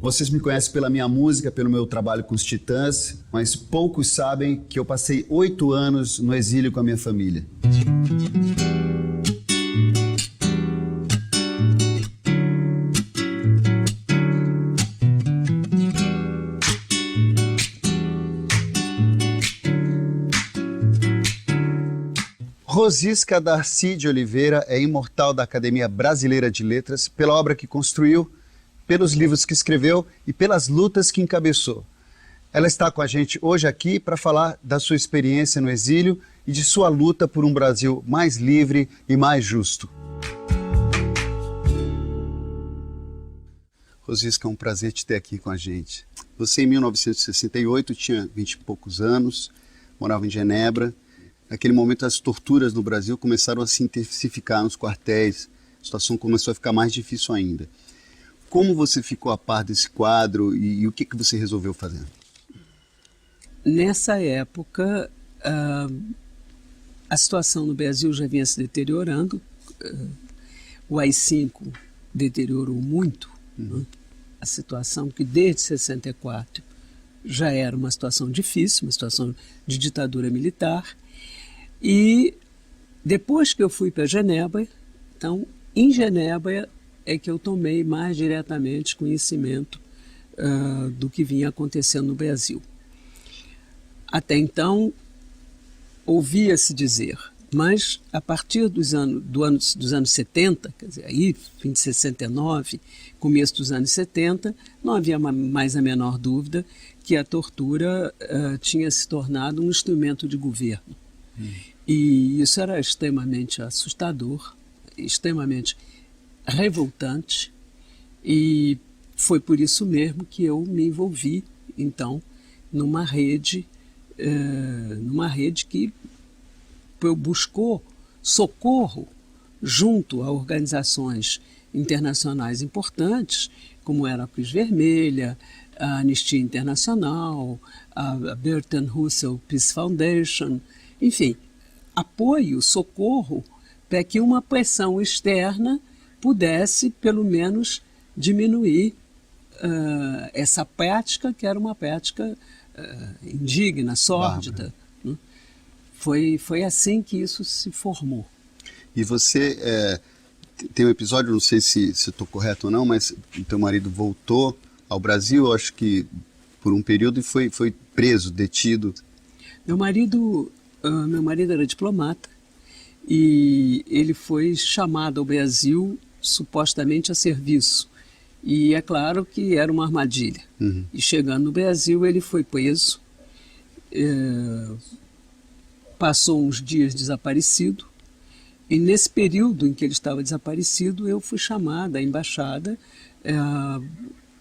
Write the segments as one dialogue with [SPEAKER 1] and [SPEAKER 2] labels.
[SPEAKER 1] Vocês me conhecem pela minha música, pelo meu trabalho com os Titãs, mas poucos sabem que eu passei 8 anos no exílio com a minha família. Rosisca Darcy de Oliveira é imortal da Academia Brasileira de Letras pela obra que construiu, pelos livros que escreveu e pelas lutas que encabeçou. Ela está com a gente hoje aqui para falar da sua experiência no exílio e de sua luta por um Brasil mais livre e mais justo. Rosisca, é um prazer te ter aqui com a gente. Você, em 1968, tinha 20 e poucos anos, morava em Genebra. Naquele momento, as torturas no Brasil começaram a se intensificar nos quartéis. A situação começou a ficar mais difícil ainda. Como você ficou a par desse quadro e o que você resolveu fazer?
[SPEAKER 2] Nessa época, a situação no Brasil já vinha se deteriorando. O AI-5 deteriorou muito, né? A situação que desde 64 já era uma situação difícil, uma situação de ditadura militar. E depois que eu fui para Genebra, então, em Genebra é que eu tomei mais diretamente conhecimento do que vinha acontecendo no Brasil. Até então, ouvia-se dizer, mas a partir dos anos 70, quer dizer, aí, fim de 69, começo dos anos 70, não havia mais a menor dúvida que a tortura tinha se tornado um instrumento de governo. E isso era extremamente assustador, extremamente revoltante, e foi por isso mesmo que eu me envolvi, então, numa rede que buscou socorro junto a organizações internacionais importantes, como era a Cruz Vermelha, a Anistia Internacional, a Bertrand Russell Peace Foundation, enfim, apoio, socorro, para que uma pressão externa pudesse, pelo menos, diminuir essa prática, que era uma prática indigna, sórdida. Né? Foi assim que isso se formou.
[SPEAKER 1] E você tem um episódio, não sei se estou correto ou não, mas o teu marido voltou ao Brasil, acho que por um período, e foi preso, detido.
[SPEAKER 2] Meu marido era diplomata e ele foi chamado ao Brasil supostamente a serviço. E é claro que era uma armadilha. E chegando no Brasil, ele foi preso, passou uns dias desaparecido, e nesse período em que ele estava desaparecido, eu fui chamada à embaixada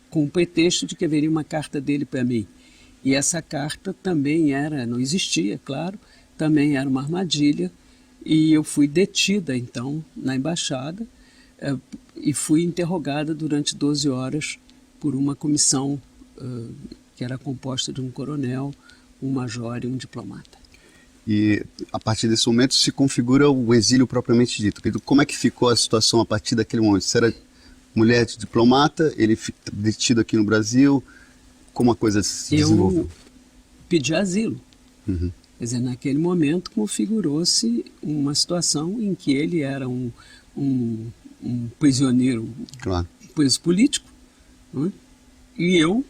[SPEAKER 2] com o pretexto de que haveria uma carta dele para mim. E essa carta também não existia, claro, também era uma armadilha, e eu fui detida, então, na embaixada, e fui interrogada durante 12 horas por uma comissão que era composta de um coronel, um major e um diplomata.
[SPEAKER 1] E a partir desse momento se configura o exílio propriamente dito. Como é que ficou a situação a partir daquele momento? Você era mulher de diplomata, ele detido aqui no Brasil, como a coisa se desenvolveu?
[SPEAKER 2] Eu pedi asilo. Quer dizer, naquele momento configurou-se uma situação em que ele era um prisioneiro,
[SPEAKER 1] claro,
[SPEAKER 2] preso político, né? E eu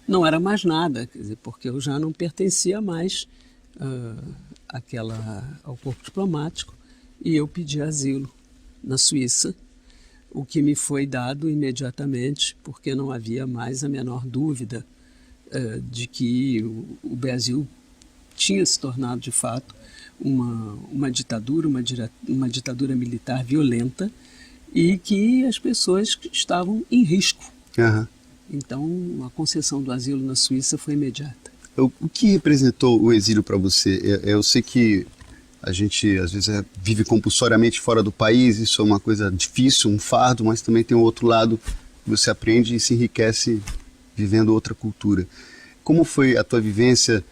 [SPEAKER 2] não era mais nada, quer dizer, porque eu já não pertencia mais ao corpo diplomático, e eu pedi asilo na Suíça, o que me foi dado imediatamente, porque não havia mais a menor dúvida de que o Brasil tinha se tornado, de fato, uma ditadura, uma ditadura militar violenta, e que as pessoas estavam em risco. Então, a concessão do asilo na Suíça foi imediata.
[SPEAKER 1] O que representou o exílio para você? Eu sei que a gente, às vezes, vive compulsoriamente fora do país, isso é uma coisa difícil, um fardo, mas também tem um outro lado que você aprende e se enriquece vivendo outra cultura. Como foi a tua vivência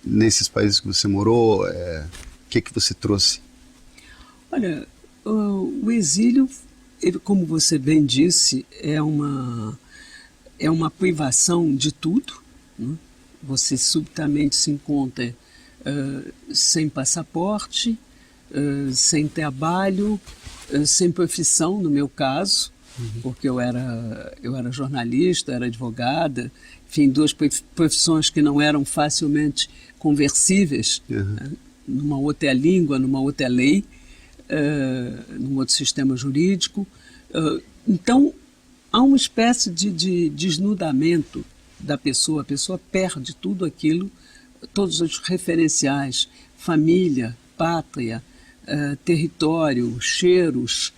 [SPEAKER 1] nesses países que você morou? O que você trouxe?
[SPEAKER 2] Olha, o exílio, como você bem disse, é é uma privação de tudo, né? Você subitamente se encontra sem passaporte, sem trabalho, sem profissão, no meu caso, porque eu era jornalista, era advogada, enfim, duas profissões que não eram facilmente conversíveis, né? Numa outra língua, numa outra lei, num outro sistema jurídico. Então, há uma espécie de desnudamento da pessoa. A pessoa perde tudo aquilo, todos os referenciais, família, pátria, território, cheiros,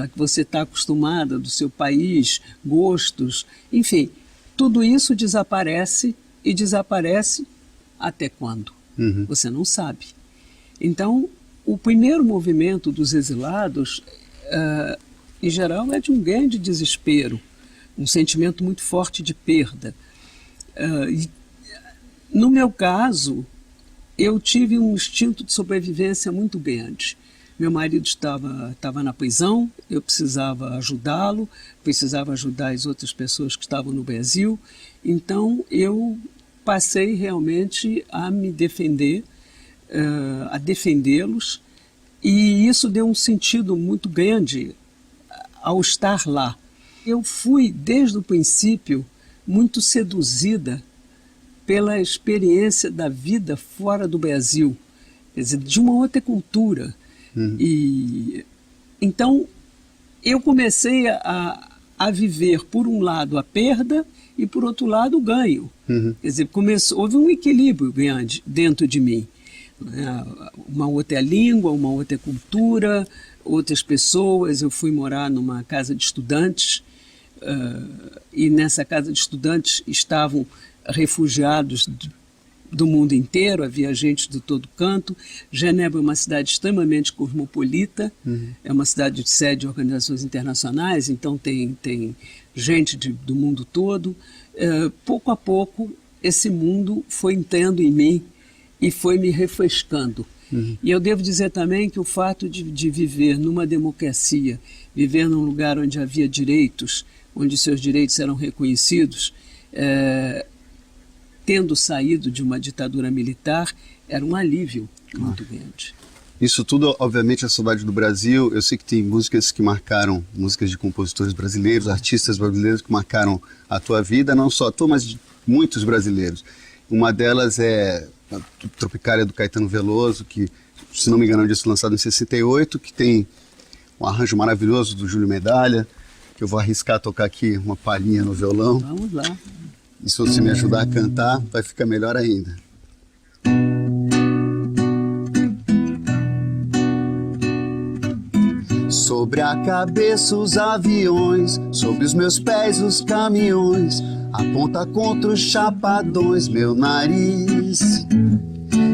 [SPEAKER 2] a que você está acostumada do seu país, gostos, enfim, tudo isso desaparece e desaparece até quando? Você não sabe. Então, o primeiro movimento dos exilados, em geral, é de um grande desespero, um sentimento muito forte de perda. No meu caso, eu tive um instinto de sobrevivência muito grande. Meu marido estava na prisão, eu precisava ajudá-lo, precisava ajudar as outras pessoas que estavam no Brasil, então eu passei realmente a me defender, a defendê-los, e isso deu um sentido muito grande ao estar lá. Eu fui, desde o princípio, muito seduzida pela experiência da vida fora do Brasil, quer dizer, de uma outra cultura. E então eu comecei a viver, por um lado, a perda e, por outro lado, o ganho. Quer dizer, houve um equilíbrio grande dentro de mim. Uma outra língua, uma outra cultura, outras pessoas. Eu fui morar numa casa de estudantes, e nessa casa de estudantes estavam refugiados do mundo inteiro, havia gente de todo canto. Genebra é uma cidade extremamente cosmopolita, é uma cidade de sede de organizações internacionais, então tem gente do mundo todo. Pouco a pouco, esse mundo foi entrando em mim e foi me refrescando. E eu devo dizer também que o fato de viver numa democracia, viver num lugar onde havia direitos, onde seus direitos eram reconhecidos, tendo saído de uma ditadura militar, era um alívio muito grande.
[SPEAKER 1] Isso tudo, obviamente, a saudade do Brasil. Eu sei que tem músicas que marcaram, músicas de compositores brasileiros, artistas brasileiros que marcaram a tua vida, não só a tua, mas de muitos brasileiros. Uma delas é a Tropicália do Caetano Veloso, que, se não me engano, é um disco lançado em 68, que tem um arranjo maravilhoso do Júlio Medalha, que eu vou arriscar tocar aqui uma palhinha no violão.
[SPEAKER 2] Vamos lá.
[SPEAKER 1] E se você me ajudar a cantar, vai ficar melhor ainda. Sobre a cabeça os aviões, sobre os meus pés os caminhões, aponta contra os chapadões meu nariz.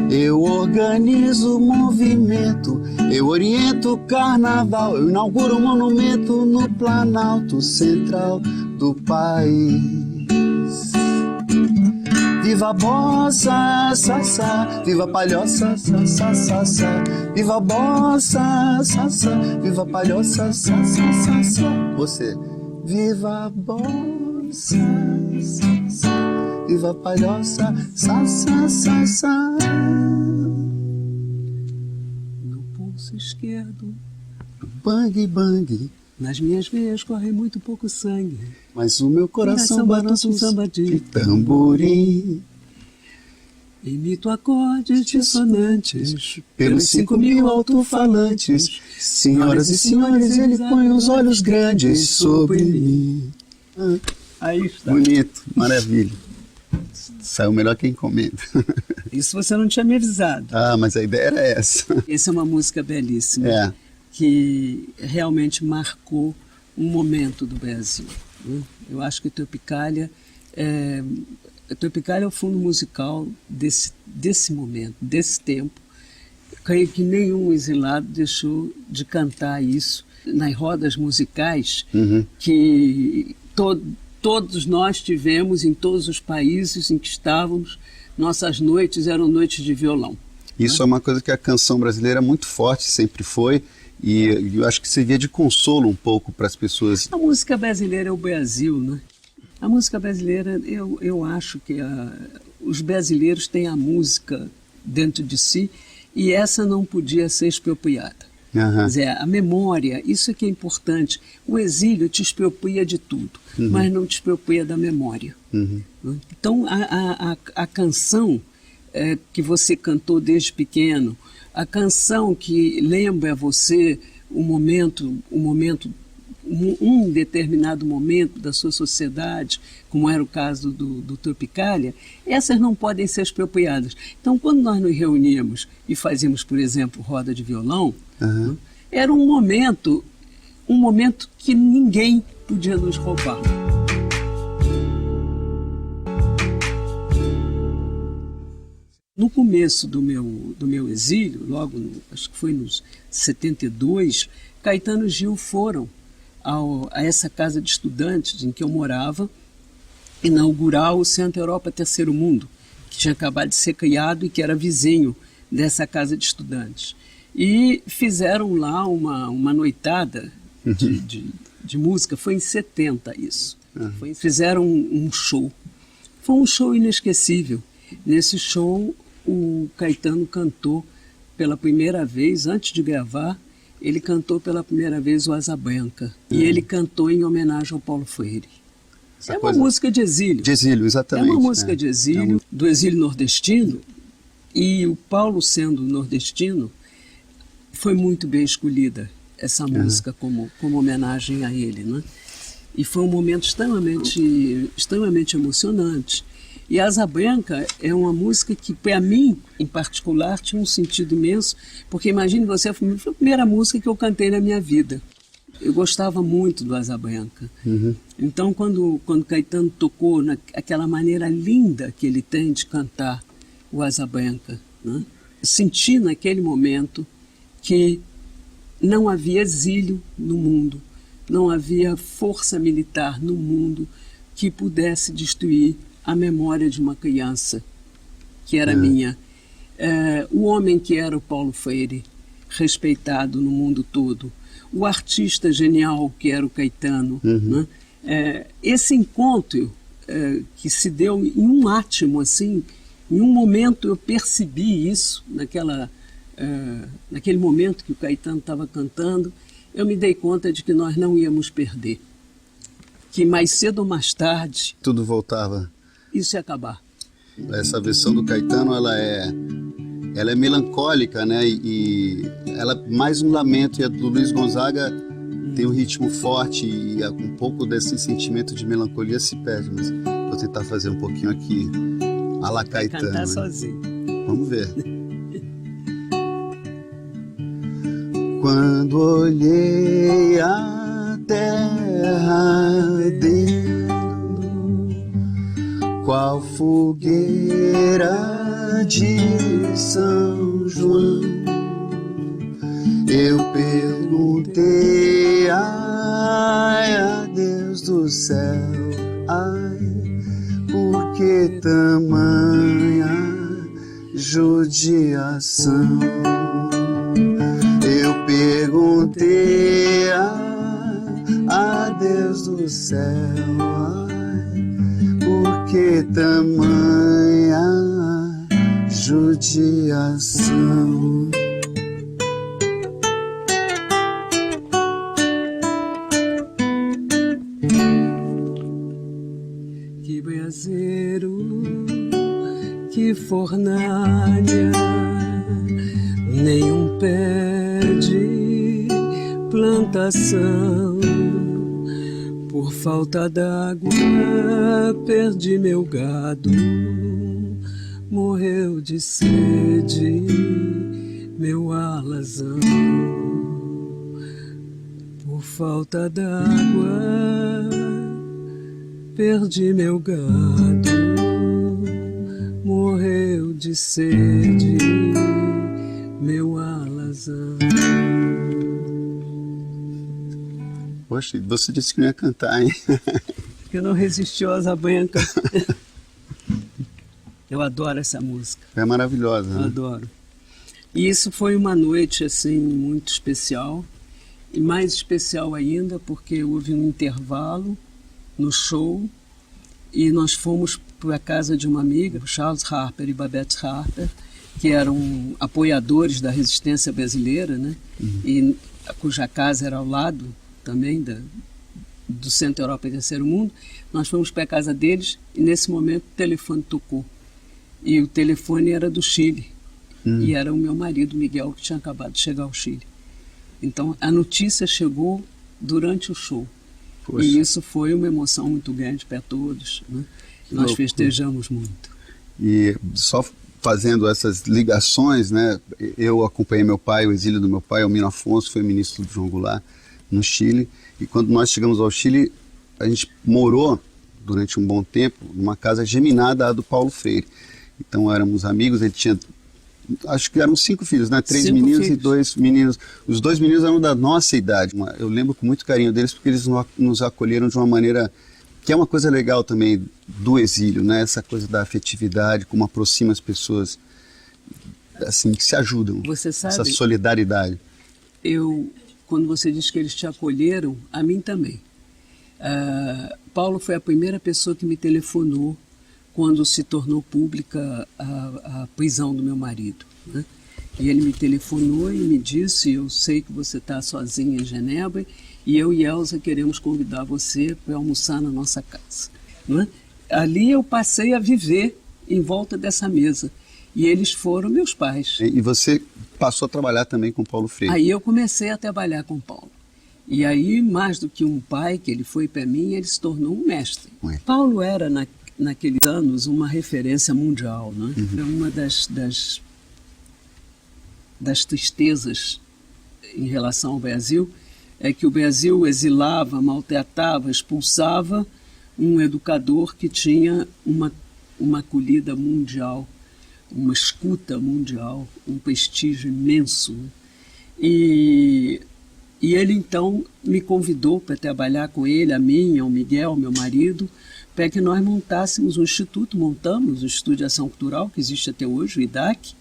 [SPEAKER 1] Eu organizo o movimento, eu oriento o carnaval, eu inauguro um monumento no Planalto Central do país. Viva a bossa, sassá, viva a palhoça, sassá, sassá. Viva a bossa, sassá, viva a palhoça, sassá, sassá. Você, viva a bossa, sassá, viva a palhoça, sassá, sassá.
[SPEAKER 2] No pulso esquerdo,
[SPEAKER 1] bang, bang,
[SPEAKER 2] nas minhas veias corre muito pouco sangue,
[SPEAKER 1] mas o meu coração balança um samba de tamborim.
[SPEAKER 2] Imito acordes dissonantes
[SPEAKER 1] Pelos 5.000 alto-falantes, senhoras e senhores, ele põe os olhos grandes sobre mim.
[SPEAKER 2] Aí está.
[SPEAKER 1] Bonito, maravilha. Saiu melhor que encomenda.
[SPEAKER 2] Isso você não tinha me avisado.
[SPEAKER 1] Ah, mas a ideia era essa.
[SPEAKER 2] Essa é uma música belíssima, que realmente marcou um momento do Brasil, né? Eu acho que Tropicália é o fundo musical desse momento, desse tempo. Creio que nenhum exilado deixou de cantar isso nas rodas musicais que todos nós tivemos em todos os países em que estávamos. Nossas noites eram noites de violão.
[SPEAKER 1] Isso é uma coisa que a canção brasileira é muito forte, sempre foi, e eu acho que servia de consolo um pouco para as pessoas.
[SPEAKER 2] A música brasileira é o Brasil, né? A música brasileira, eu acho que os brasileiros têm a música dentro de si e essa não podia ser expropriada. Quer dizer, a memória, isso é que é importante. O exílio te expropria de tudo, mas não te expropria da memória. Então, a canção que você cantou desde pequeno, a canção que lembra a você um determinado momento da sua sociedade, como era o caso do Tropicália, essas não podem ser expropriadas. Então, quando nós nos reuníamos e fazíamos, por exemplo, roda de violão, era um momento que ninguém podia nos roubar. No começo do meu exílio, acho que foi nos 72, Caetano e Gil foram a essa casa de estudantes em que eu morava, inaugurar o Centro Europa Terceiro Mundo, que tinha acabado de ser criado e que era vizinho dessa casa de estudantes. E fizeram lá uma noitada de música, foi em 70 isso. Fizeram um show. Foi um show inesquecível. Nesse show, o Caetano cantou pela primeira vez, antes de gravar, ele cantou pela primeira vez o Asa Branca. E ele cantou em homenagem ao Paulo Freire. É uma música de exílio.
[SPEAKER 1] De exílio, exatamente.
[SPEAKER 2] É uma música de exílio, do exílio nordestino. E o Paulo, sendo nordestino, foi muito bem escolhida essa música como homenagem a ele, né? E foi um momento extremamente emocionante. E Asa Branca é uma música que, para mim, em particular, tinha um sentido imenso, porque imagine você, foi a primeira música que eu cantei na minha vida. Eu gostava muito do Asa Branca. Então, quando Caetano tocou naquela maneira linda que ele tem de cantar o Asa Branca, né? Eu senti naquele momento que não havia exílio no mundo, não havia força militar no mundo que pudesse destruir a memória de uma criança, que era minha. O homem que era o Paulo Freire, respeitado no mundo todo. O artista genial que era o Caetano. Né? Esse encontro que se deu em um átimo, assim, em um momento eu percebi isso, naquele momento que o Caetano estava cantando, eu me dei conta de que nós não íamos perder. Que mais cedo ou mais tarde...
[SPEAKER 1] Tudo voltava.
[SPEAKER 2] Isso ia acabar.
[SPEAKER 1] Essa versão do Caetano, ela é melancólica, né? E ela é mais um lamento. E a do Luiz Gonzaga tem um ritmo forte e um pouco desse sentimento de melancolia se perde. Mas vou tentar fazer um pouquinho aqui a la Caetano.
[SPEAKER 2] Cantar
[SPEAKER 1] né?
[SPEAKER 2] sozinho.
[SPEAKER 1] Vamos ver. Quando olhei a terra ardendo, qual fogueira de São João, eu perguntei, ai, a Deus do céu, ai, por que tamanha judiação? Eu perguntei, a Deus do céu, por que tamanha judiação? Que braseiro, que fornalha, nenhum pé de plantação. Por falta d'água perdi meu gado, morreu de sede meu alazão. Por falta d'água perdi meu gado, morreu de sede meu alazão. Poxa, você disse que não ia cantar, hein?
[SPEAKER 2] Eu não resisti ao Asa Branca. Eu adoro essa música.
[SPEAKER 1] É maravilhosa, né?
[SPEAKER 2] Eu adoro. E isso foi uma noite, assim, muito especial. E mais especial ainda porque houve um intervalo no show e nós fomos para a casa de uma amiga, Charles Harper e Babette Harper, que eram apoiadores da resistência brasileira, né? E cuja casa era ao lado também do Centro Europa e Terceiro Mundo. Nós fomos para a casa deles e nesse momento o telefone tocou. E o telefone era do Chile. E era o meu marido, Miguel, que tinha acabado de chegar ao Chile. Então a notícia chegou durante o show. Poxa. E isso foi uma emoção muito grande para todos, né? Nós festejamos muito.
[SPEAKER 1] E só fazendo essas ligações, né? Eu acompanhei meu pai, o exílio do meu pai, o Mino Afonso, foi ministro do João Goulart no Chile. E quando nós chegamos ao Chile, a gente morou durante um bom tempo numa casa geminada à do Paulo Freire. Então éramos amigos, ele tinha, acho que eram 5 filhos, né? 3 meninos e 2 meninos. Os 2 meninos eram da nossa idade. Eu lembro com muito carinho deles porque eles nos acolheram de uma maneira que é uma coisa legal também do exílio, né? Essa coisa da afetividade, como aproxima as pessoas, assim, que se ajudam.
[SPEAKER 2] Você sabe,
[SPEAKER 1] essa solidariedade.
[SPEAKER 2] Quando você diz que eles te acolheram, a mim também. Paulo foi a primeira pessoa que me telefonou quando se tornou pública a prisão do meu marido, né? E ele me telefonou e me disse: eu sei que você está sozinha em Genebra e eu e Elza queremos convidar você para almoçar na nossa casa, né? Ali eu passei a viver em volta dessa mesa e eles foram meus pais.
[SPEAKER 1] E você passou a trabalhar também com Paulo Freire?
[SPEAKER 2] Aí eu comecei a trabalhar com Paulo. E aí, mais do que um pai que ele foi para mim, ele se tornou um mestre. Paulo era, naqueles anos, uma referência mundial, né? Uma das tristezas em relação ao Brasil é que o Brasil exilava, maltratava, expulsava um educador que tinha uma acolhida mundial, uma escuta mundial, um prestígio imenso. E ele então me convidou para trabalhar com ele, a mim, ao Miguel, meu marido, para que nós montássemos um instituto. Montamos o Instituto de Ação Cultural, que existe até hoje, o IDAC,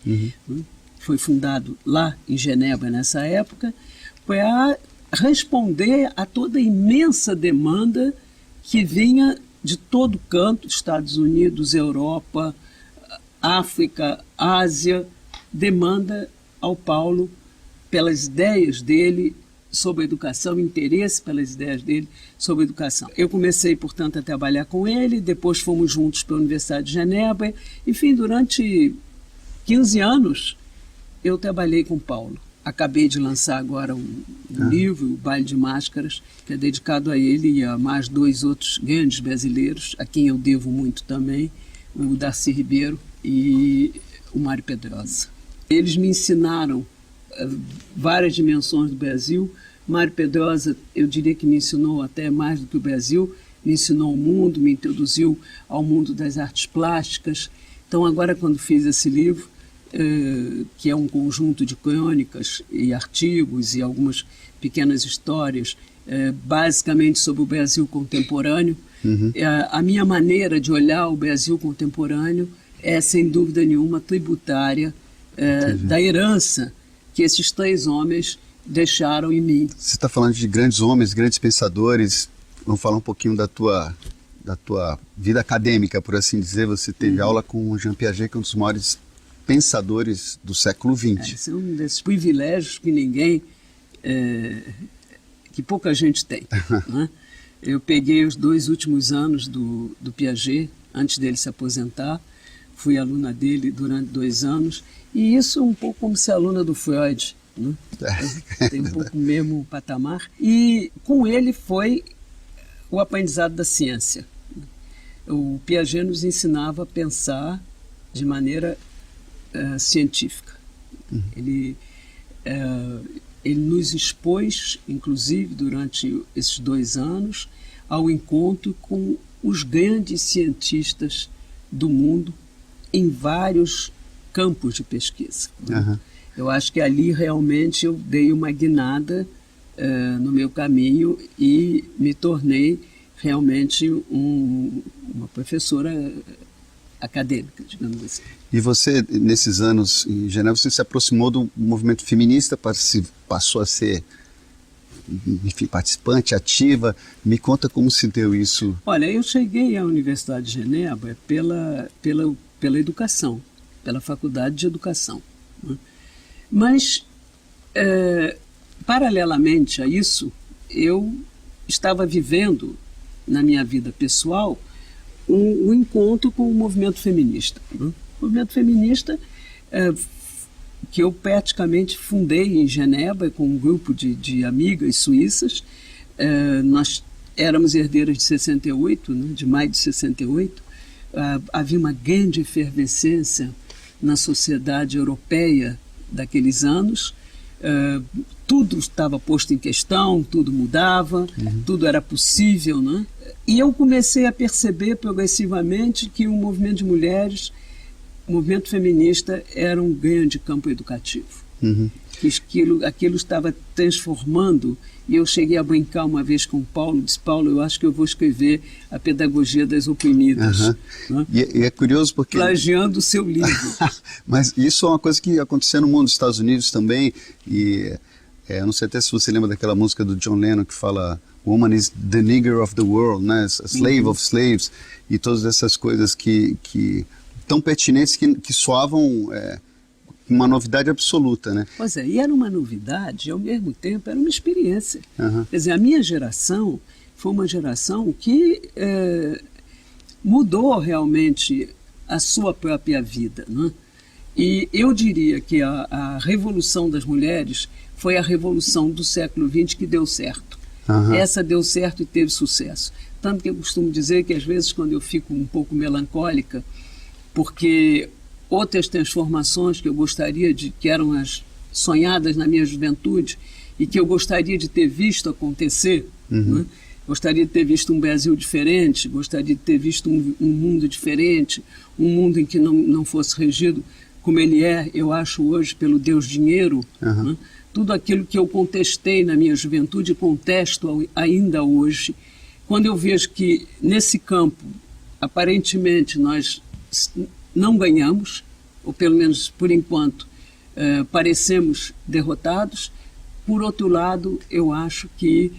[SPEAKER 2] foi fundado lá em Genebra nessa época, para responder a toda a imensa demanda que vinha de todo canto, Estados Unidos, Europa, África, Ásia, demanda ao Paulo pelas ideias dele sobre a educação, interesse pelas ideias dele sobre a educação. Eu comecei, portanto, a trabalhar com ele, depois fomos juntos para a Universidade de Genebra. Enfim, durante 15 anos eu trabalhei com Paulo. Acabei de lançar agora um livro, O Baile de Máscaras, que é dedicado a ele e a mais 2 outros grandes brasileiros, a quem eu devo muito também, o Darcy Ribeiro e o Mário Pedrosa. Eles me ensinaram várias dimensões do Brasil. Mário Pedrosa, eu diria que me ensinou até mais do que o Brasil, me ensinou o mundo, me introduziu ao mundo das artes plásticas. Então, agora, quando fiz esse livro, que é um conjunto de crônicas e artigos e algumas pequenas histórias, basicamente sobre o Brasil contemporâneo, a minha maneira de olhar o Brasil contemporâneo é, sem dúvida nenhuma, tributária da herança que esses 3 homens deixaram em mim.
[SPEAKER 1] Você está falando de grandes homens, grandes pensadores. Vamos falar um pouquinho da tua vida acadêmica, por assim dizer. Você teve aula com Jean Piaget, que é um dos maiores pensadores do século XX.
[SPEAKER 2] Esse é um desses privilégios que que pouca gente tem, né? Eu peguei os 2 últimos anos do Piaget, antes dele se aposentar, fui aluna dele durante 2 anos, e isso um pouco como ser aluna do Freud, né? Tem um pouco o mesmo patamar. E com ele foi o aprendizado da ciência. O Piaget nos ensinava a pensar de maneira científica. Ele nos expôs, inclusive, durante esses 2 anos, ao encontro com os grandes cientistas do mundo em vários campos de pesquisa. Eu acho que ali realmente eu dei uma guinada no meu caminho e me tornei realmente uma professora acadêmica, digamos assim.
[SPEAKER 1] E você, nesses anos em Genebra, você se aproximou do movimento feminista, passou a ser enfim, participante, ativa. Me conta como se deu isso.
[SPEAKER 2] Olha, eu cheguei à Universidade de Genebra pela educação, pela Faculdade de Educação, né? Mas, paralelamente a isso, eu estava vivendo, na minha vida pessoal, um encontro com o movimento feminista, né? O movimento feminista que eu praticamente fundei em Genebra com um grupo de amigas suíças. Nós éramos herdeiras de 68, né, de maio de 68. Havia uma grande efervescência na sociedade europeia daqueles anos. Tudo estava posto em questão, tudo mudava, tudo era possível, né? E eu comecei a perceber progressivamente que o movimento de mulheres, o movimento feminista, era um grande campo educativo. Que aquilo estava transformando, e eu cheguei a brincar uma vez com o Paulo, disse: Paulo, eu acho que eu vou escrever a pedagogia das oprimidas. Né?
[SPEAKER 1] E é curioso porque...
[SPEAKER 2] Plagiando o seu livro.
[SPEAKER 1] Mas isso é uma coisa que acontecia no mundo dos Estados Unidos também, e eu não sei até se você lembra daquela música do John Lennon que fala "Woman is the nigger of the world", né? A slave of slaves, e todas essas coisas que tão pertinentes que soavam uma novidade absoluta, né?
[SPEAKER 2] Pois é, e era uma novidade e ao mesmo tempo era uma experiência. Quer dizer, a minha geração foi uma geração que mudou realmente a sua própria vida, né? E eu diria que a revolução das mulheres foi a revolução do século XX que deu certo. Essa deu certo e teve sucesso. Tanto que eu costumo dizer que às vezes quando eu fico um pouco melancólica, porque outras transformações que eu gostaria que eram as sonhadas na minha juventude e que eu gostaria de ter visto acontecer, né? Gostaria de ter visto um Brasil diferente, gostaria de ter visto um mundo diferente, um mundo em que não fosse regido como ele é, eu acho hoje, pelo Deus dinheiro, né? Tudo aquilo que eu contestei na minha juventude, contesto ainda hoje. Quando eu vejo que nesse campo, aparentemente, nós não ganhamos, ou pelo menos por enquanto parecemos derrotados. Por outro lado, eu acho que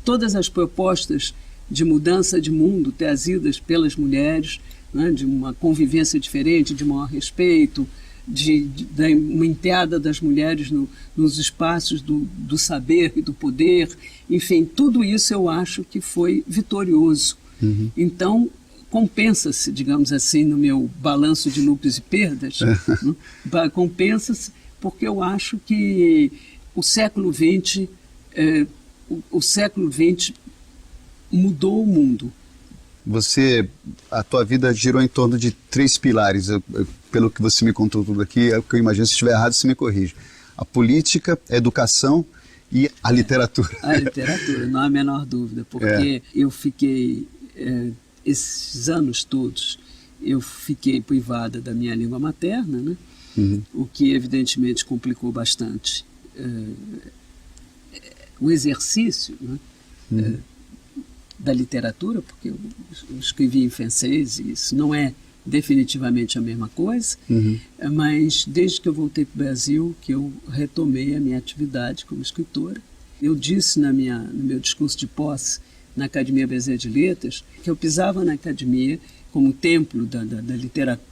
[SPEAKER 2] todas as propostas de mudança de mundo trazidas pelas mulheres, né, de uma convivência diferente, de maior respeito, da uma entrada das mulheres nos espaços do saber e do poder, enfim, tudo isso eu acho que foi vitorioso. Então, compensa-se, digamos assim, no meu balanço de lucros e perdas, né? Compensa-se porque eu acho que o século XX mudou o mundo.
[SPEAKER 1] A tua vida girou em torno de 3 pilares, pelo que você me contou tudo aqui, é o que eu imagino. Se estiver errado, você me corrige. A política, a educação e a literatura.
[SPEAKER 2] A literatura, não há a menor dúvida, porque eu fiquei... esses anos todos eu fiquei privada da minha língua materna, né? O que evidentemente complicou bastante o exercício, né? Da literatura, porque eu escrevi em francês e isso não é definitivamente a mesma coisa, mas desde que eu voltei para o Brasil que eu retomei a minha atividade como escritora. Eu disse no meu discurso de posse na Academia Brasileira de Letras, que eu pisava na academia como templo da literatura,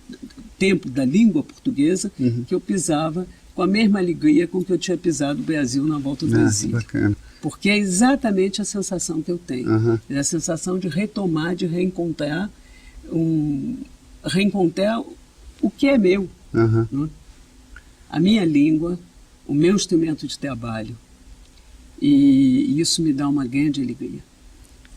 [SPEAKER 2] templo da língua portuguesa, que eu pisava com a mesma alegria com que eu tinha pisado o Brasil na volta do exílio.
[SPEAKER 1] Bacana.
[SPEAKER 2] Porque é exatamente a sensação que eu tenho. É a sensação de retomar, de reencontrar o que é meu. Né? A minha língua, o meu instrumento de trabalho. E isso me dá uma grande alegria.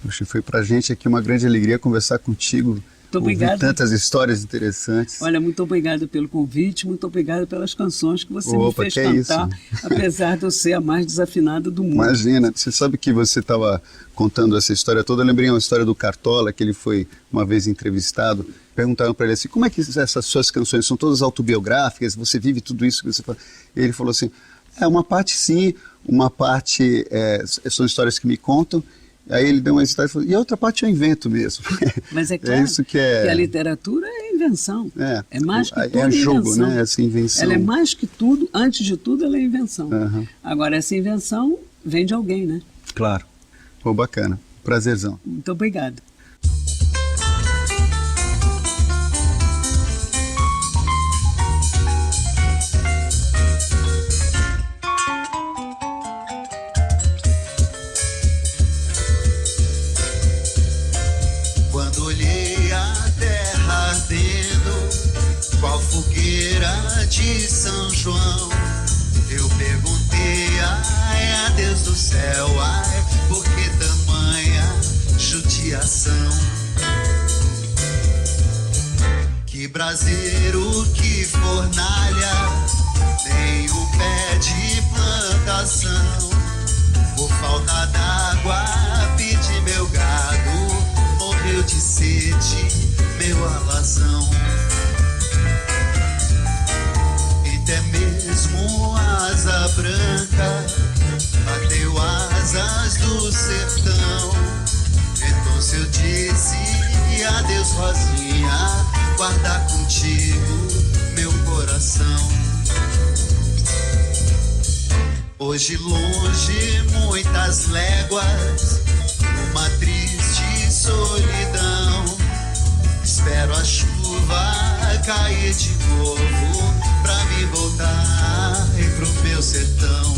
[SPEAKER 1] Poxa, foi pra gente aqui uma grande alegria conversar contigo.
[SPEAKER 2] Muito obrigado.
[SPEAKER 1] Ouvir tantas histórias interessantes.
[SPEAKER 2] Olha, muito obrigada pelo convite, muito obrigada pelas canções que você me fez cantar, apesar de eu ser a mais desafinada do mundo.
[SPEAKER 1] Imagina, você sabe que você estava contando essa história toda, eu lembrei uma história do Cartola, que ele foi uma vez entrevistado, perguntaram para ele assim, como é que essas suas canções são todas autobiográficas, você vive tudo isso que você fala? E ele falou assim, uma parte sim, uma parte são histórias que me contam. Aí ele deu uma hesitada e falou, e a outra parte eu invento mesmo.
[SPEAKER 2] Mas é claro
[SPEAKER 1] isso que a
[SPEAKER 2] literatura é invenção. É mais que tudo
[SPEAKER 1] é jogo,
[SPEAKER 2] invenção.
[SPEAKER 1] né? Essa invenção.
[SPEAKER 2] Ela é mais que tudo, antes de tudo, ela é invenção.
[SPEAKER 1] Uhum.
[SPEAKER 2] Agora, essa invenção vem de alguém, né?
[SPEAKER 1] Claro. Pô, bacana. Prazerzão.
[SPEAKER 2] Muito obrigada.
[SPEAKER 3] Quando olhei a terra ardendo, qual fogueira de São João, eu perguntei, ai, a Deus do céu, ai, por que tamanha judiação? Que braseiro, que fornalha, nem o pé de plantação. Por falta d'água, pedi meu gado, morreu de sede, meu alazão. E até mesmo asa branca bateu asas do sertão. Então eu disse adeus, Rosinha, guarda contigo meu coração. Hoje longe, muitas léguas, uma triste solidão. Espero a chuva cair de novo pra me voltar pro meu sertão.